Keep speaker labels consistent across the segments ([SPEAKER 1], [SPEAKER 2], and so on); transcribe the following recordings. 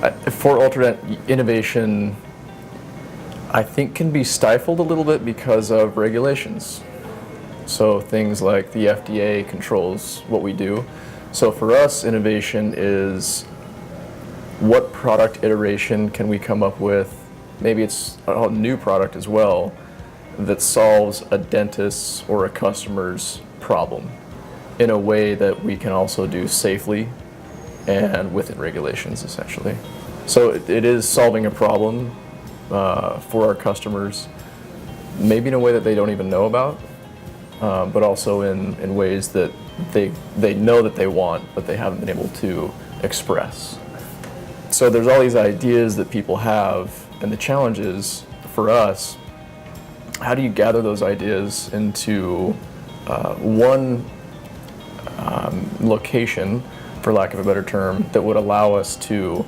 [SPEAKER 1] For Ultradent, innovation, I think, can be stifled a little bit because of regulations. So things like the FDA controls what we do. So for us, innovation is what product iteration can we come up with, maybe it's a new product as well, that solves a dentist's or a customer's problem in a way that we can also do safely and within regulations, essentially. So it is solving a problem for our customers, maybe in a way that they don't even know about, but also in ways that they know that they want, but they haven't been able to express. So there's all these ideas that people have, and the challenge is, for us, how do you gather those ideas into one location, for lack of a better term, that would allow us to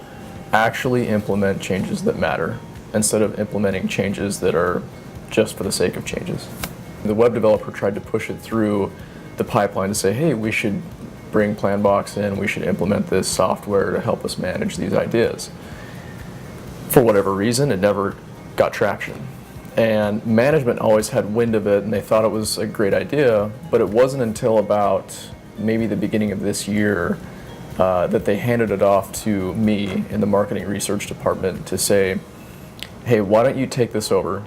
[SPEAKER 1] actually implement changes that matter, instead of implementing changes that are just for the sake of changes. The web developer tried to push it through the pipeline to say, hey, we should bring Planbox in, we should implement this software to help us manage these ideas. For whatever reason, it never got traction. And management always had wind of it, and they thought it was a great idea, but it wasn't until about maybe the beginning of this year that they handed it off to me in the marketing research department to say, hey, why don't you take this over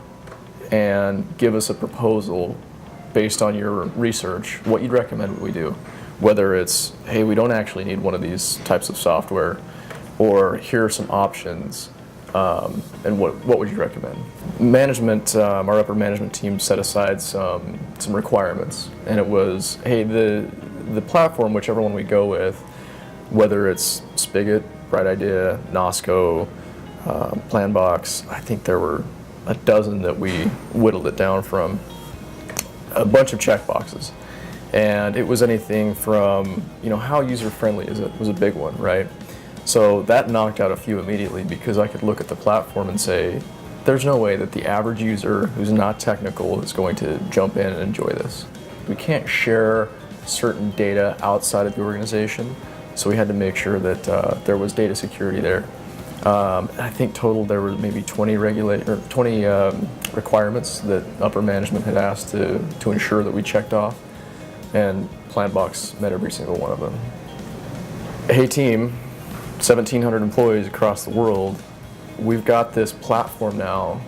[SPEAKER 1] and give us a proposal based on your research, what you'd recommend we do. Whether it's, hey, we don't actually need one of these types of software, or here are some options, and what would you recommend? Management, our upper management team set aside some requirements, and it was, hey, the platform, whichever one we go with, whether it's Spigot, Bright Idea, Nosco, Planbox, I think there were a dozen that we whittled it down from, a bunch of checkboxes. And it was anything from, how user-friendly is it, was a big one, right? So that knocked out a few immediately, because I could look at the platform and say, there's no way that the average user who's not technical is going to jump in and enjoy this. We can't share certain data outside of the organization, so we had to make sure that there was data security there. I think total there were maybe 20 requirements that upper management had asked to ensure that we checked off, and Planbox met every single one of them. Hey team, 1,700 employees across the world, we've got this platform now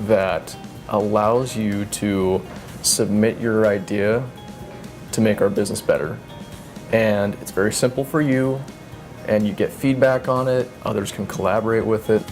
[SPEAKER 1] that allows you to submit your idea to make our business better. And it's very simple for you, and you get feedback on it, others can collaborate with it.